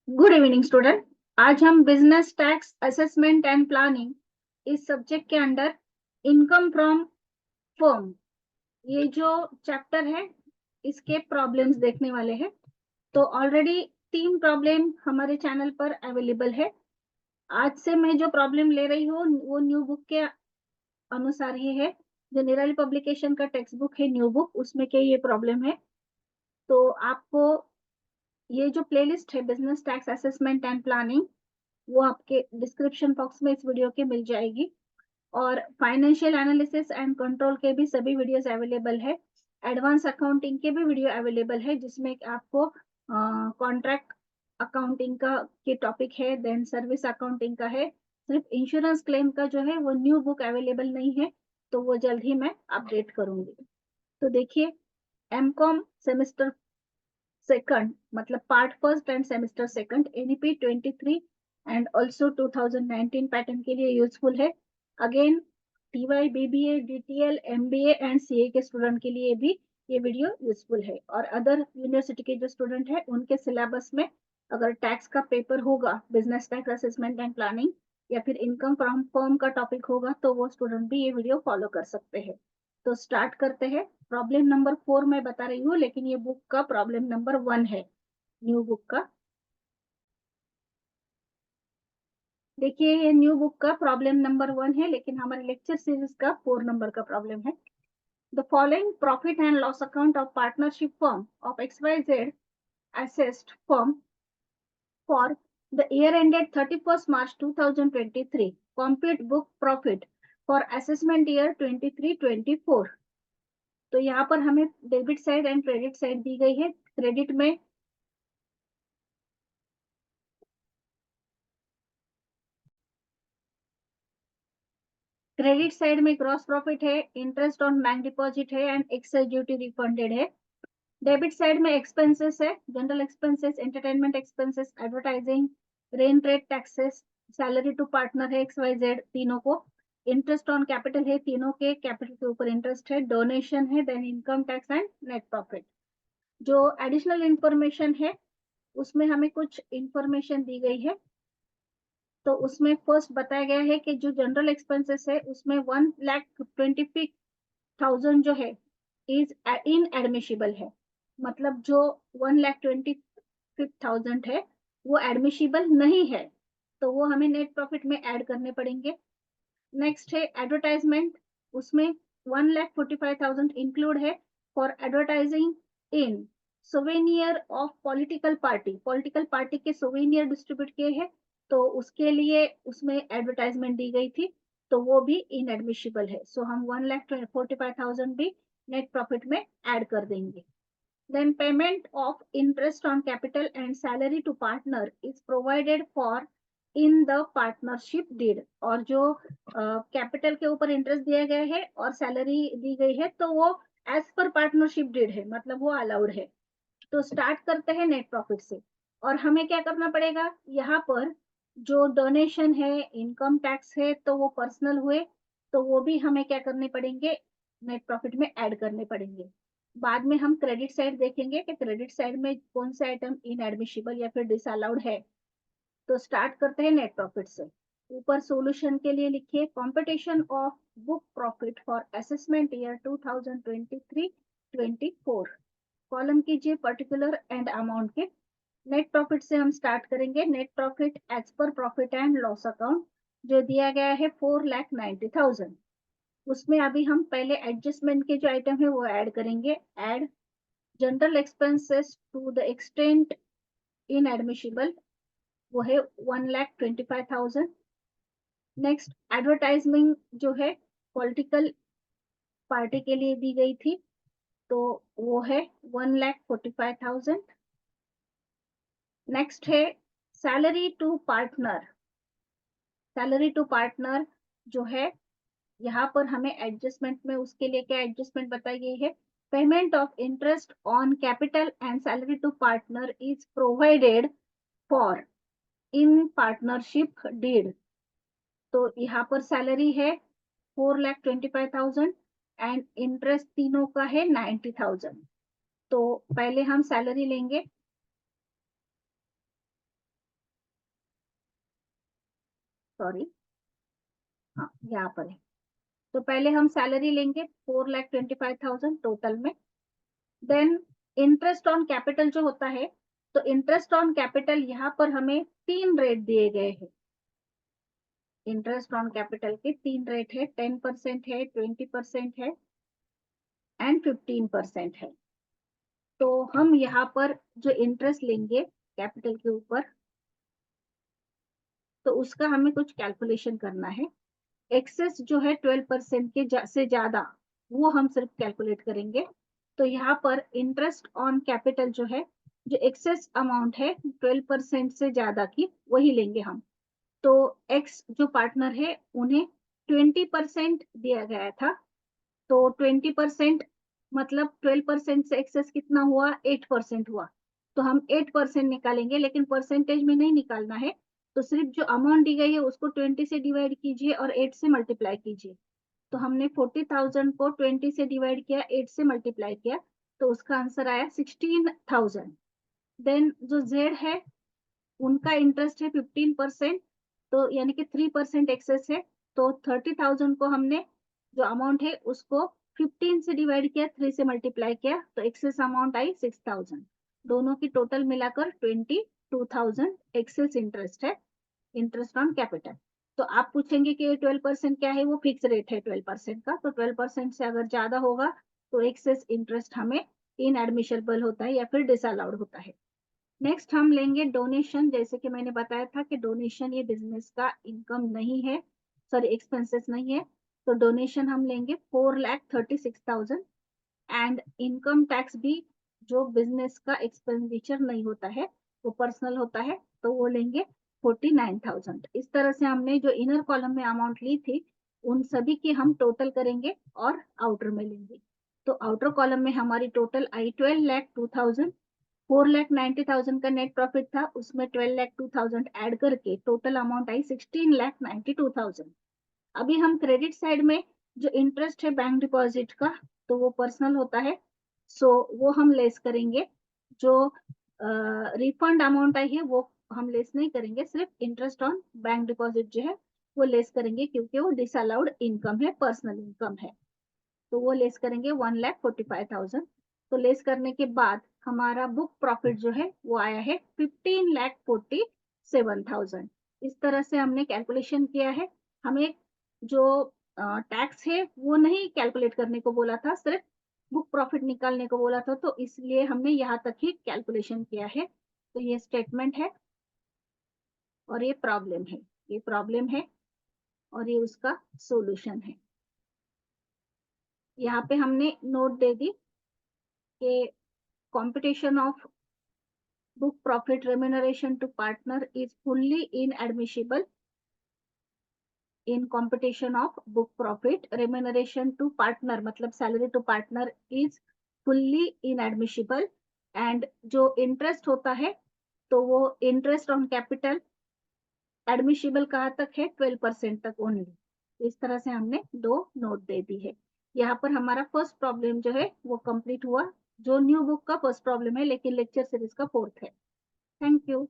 Good evening student. आज हम business tax assessment and planning इस सब्जेक्ट के अंडर इनकम फ्रॉम फर्म, ये जो चैप्टर है इसके प्रॉब्लम्स देखने वाले हैं। तो ऑलरेडी 3 प्रॉब्लम हमारे चैनल पर अवेलेबल है। आज से मैं जो प्रॉब्लम ले रही हूँ वो न्यू बुक के अनुसार ही है। जो निराली पब्लिकेशन का टेक्स्ट बुक है न्यू बुक, उसमें के ये प्रॉब्लम है। तो आपको ये जो प्लेलिस्ट है business tax assessment and planning, वो आपके डिस्क्रिप्शन बॉक्स में इस वीडियो के मिल जाएगी। और फाइनेंशियल एनालिसिस एंड कंट्रोल के भी सभी वीडियोस अवेलेबल है। एडवांस अकाउंटिंग के भी वीडियो अवेलेबल है जिसमें आपको कॉन्ट्रैक्ट अकाउंटिंग का के टॉपिक है, देन सर्विस अकाउंटिंग का है। सिर्फ इंश्योरेंस क्लेम का जो है वो न्यू बुक अवेलेबल नहीं है, तो वो जल्द ही मैं अपडेट करूंगी। तो देखिए, एमकॉम सेमेस्टर सेकंड मतलब part first end semester second NEP 23 and also 2019 pattern के लिए यूजफुल है। Again TY BBA DTL MBA and CA के स्टूडेंट के लिए भी ये वीडियो यूजफुल है। और अदर यूनिवर्सिटी के जो स्टूडेंट है उनके सिलेबस में अगर टैक्स का पेपर होगा, business tax assessment and planning, या फिर इनकम फ्रॉम फर्म का टॉपिक होगा, तो वो स्टूडेंट भी ये वीडियो फॉलो कर सकते हैं। तो स्टार्ट करते हैं। प्रॉब्लम नंबर 4 मैं बता रही हूँ, लेकिन ये बुक का प्रॉब्लम नंबर 1 है, न्यू बुक का। देखिए, ये न्यू बुक का प्रॉब्लम नंबर 1 है, लेकिन हमारे लेक्चर सीरीज का 4 नंबर का प्रॉब्लम है। The following profit and loss account of partnership firm of XYZ assessed firm for the year ended 31st March 2023 compute book profit for assessment year 23-24। तो यहाँ पर हमें debit side and credit side दी गई है। Credit में credit side में gross profit है, इंटरेस्ट ऑन बैंक डिपॉजिट है एंड एक्साइज ड्यूटी रिफंडेड है। डेबिट साइड में एक्सपेंसेस है, general expenses, entertainment expenses, advertising, rent rate taxes, salary to partner है XYZ तीनों को। इंटरेस्ट ऑन कैपिटल है, तीनों के कैपिटल के ऊपर इंटरेस्ट है। डोनेशन है, then income tax and net profit. जो एडिशनल इंफॉर्मेशन है उसमें हमें कुछ इंफॉर्मेशन दी गई है। तो उसमें फर्स्ट बताया गया है कि जो जनरल एक्सपेंसेस है उसमें 1,25,000 जो है इज इन एडमिशिबल है। मतलब जो 1,25,000 है वो एडमिशिबल नहीं है, तो वो हमें नेट प्रॉफिट में ऐड करने पड़ेंगे। नेक्स्ट है एडवर्टाइजमेंट, उसमें 1,45,000 इंक्लूड है for advertising in souvenir of political party के सोवेनियर डिस्ट्रीब्यूट किए हैं, तो उसके लिए उसमें एडवर्टाइजमेंट दी गई थी, तो वो भी इनएडमिशिबल है। सो हम 1,45,000 भी नेट प्रॉफिट में ऐड कर देंगे। Then payment of interest on capital and salary to partner is provided for in the partnership deed। और जो कैपिटल के ऊपर इंटरेस्ट दिया गया है और सैलरी दी गई है, तो वो एज पर पार्टनरशिप डीड है, मतलब वो अलाउड है। तो स्टार्ट करते हैं नेट प्रॉफिट से। और हमें क्या करना पड़ेगा, यहाँ पर जो डोनेशन है, इनकम टैक्स है, तो वो पर्सनल हुए, तो वो भी हमें क्या करने पड़ेंगे, नेट प्रॉफिट में ऐड करने पड़ेंगे। बाद में हम क्रेडिट साइड देखेंगे कि क्रेडिट साइड में कौन से आइटम इनएडमिशिबल या फिर डिसअलाउड है। तो स्टार्ट करते हैं नेट प्रॉफिट से। ऊपर सॉल्यूशन के लिए लिखिए competition of book profit for assessment year 2023-24। Column कीजिए पर्टिकुलर एंड अमाउंट के। नेट प्रॉफिट से हम स्टार्ट करेंगे। Net profit as per profit and loss account जो दिया गया है 4,90,000। उसमें अभी हम पहले एडजस्टमेंट के जो आइटम है वो ऐड करेंगे। Add general expenses to the extent inadmissible, वो है 1,25,000। नेक्स्ट एडवर्टाइजमेंट जो है पॉलिटिकल पार्टी के लिए दी गई थी, तो वो है 1,45,000। नेक्स्ट है salary to partner. Salary to partner जो है, यहाँ पर हमें एडजस्टमेंट में उसके लिए क्या एडजस्टमेंट बताई गई है, payment of interest on capital and salary to partner is provided for in partnership deed. तो यहाँ पर सैलरी है 4,25,000 एंड इंटरेस्ट तीनों का है 90,000। तो पहले हम सैलरी लेंगे। सॉरी, हाँ यहाँ पर है। तो पहले हम सैलरी लेंगे 4,25,000 टोटल में। देन इंटरेस्ट ऑन कैपिटल जो होता है, तो इंटरेस्ट ऑन कैपिटल यहाँ पर हमें 3 रेट दिए गए हैं। इंटरेस्ट ऑन कैपिटल के 3 रेट है, 10% है, 20% है एंड 15% है। तो हम यहाँ पर जो इंटरेस्ट लेंगे कैपिटल के ऊपर, तो उसका हमें कुछ कैलकुलेशन करना है। एक्सेस जो है 12% के से ज्यादा, वो हम सिर्फ कैलकुलेट करेंगे। तो यहाँ पर इंटरेस्ट ऑन कैपिटल जो है, जो एक्सेस अमाउंट है 12% से ज्यादा की, वही लेंगे हम। तो एक्स जो पार्टनर है उन्हें 20% दिया गया था। तो 20% मतलब 12% से एक्सेस कितना हुआ, 8% हुआ। तो हम 8% निकालेंगे, लेकिन परसेंटेज में नहीं निकालना है। तो सिर्फ जो अमाउंट दी गई है उसको 20 से डिवाइड कीजिए और 8 से मल्टीप्लाई कीजिए। तो हमने 40,000 को 20 से डिवाइड किया, 8 से मल्टीप्लाई किया, तो उसका आंसर आया 16,000। देन जो जेड है, उनका इंटरेस्ट है 15%, तो यानी कि 3% एक्सेस है। तो 30,000 को हमने जो अमाउंट है उसको 15 से डिवाइड किया, 3 से मल्टीप्लाई किया, तो एक्सेस अमाउंट आई 6,000। दोनों की टोटल मिलाकर 22,000 एक्सेस इंटरेस्ट है, इंटरेस्ट ऑन कैपिटल। तो आप पूछेंगे कि ये 12% क्या है, वो फिक्स रेट है 12% का। तो 12% से अगर ज्यादा होगा तो एक्सेस इंटरेस्ट हमें इनएडमिशेबल होता है या फिर डिसअलाउड होता है। नेक्स्ट हम लेंगे डोनेशन। जैसे कि मैंने बताया था कि डोनेशन ये बिजनेस का इनकम नहीं है, सॉरी एक्सपेंसेस नहीं है। तो डोनेशन हम लेंगे 4,36,000। एंड इनकम टैक्स भी जो बिजनेस का एक्सपेंडिचर नहीं होता है, वो पर्सनल होता है, तो वो लेंगे 49,000। इस तरह से हमने जो इनर कॉलम में अमाउंट ली थी, उन सभी की हम टोटल करेंगे और आउटर में लेंगे। तो आउटर कॉलम में हमारी टोटल आई 12,02,000। 4,90,000 का नेट प्रॉफिट था, उसमें 12,02,000 ऐड करके टोटल अमाउंट आई 16,92,000। अभी हम क्रेडिट साइड में जो इंटरेस्ट है बैंक डिपॉजिट का, तो वो पर्सनल होता है, सो वो हम लेस करेंगे। जो रिफंड अमाउंट आई है वो हम लेस नहीं करेंगे, सिर्फ इंटरेस्ट ऑन बैंक डिपॉजिट जो है वो लेस करेंगे, क्योंकि वो डिसअलाउड इनकम है, पर्सनल इनकम है। तो वो लेस करेंगे 1,45,000। तो लेस करने के बाद हमारा बुक प्रॉफिट जो है वो आया है 15,47,000। इस तरह से हमने कैलकुलेशन किया है। हमें जो टैक्स है वो नहीं कैलकुलेट करने को बोला था, सिर्फ बुक प्रॉफिट निकालने को बोला था, तो इसलिए हमने यहाँ तक ही कैलकुलेशन किया है। तो ये स्टेटमेंट है और ये प्रॉब्लम है, ये प्रॉब्लम है और ये उसका सॉल्यूशन है। यहाँ पे हमने नोट दे दी कि computation of book profit remuneration to partner is fully inadmissible in computation of book profit remuneration to partner, मतलब salary to partner is fully inadmissible। and जो interest होता है तो वो interest on capital एडमिशिबल कहाँ तक है, 12% तक ओनली। इस तरह से हमने 2 नोट दे दी है। यहाँ पर हमारा फर्स्ट प्रॉब्लम जो है वो कंप्लीट हुआ, जो न्यू बुक का फर्स्ट प्रॉब्लम है, लेकिन लेक्चर सीरीज का 4th है। Thank you.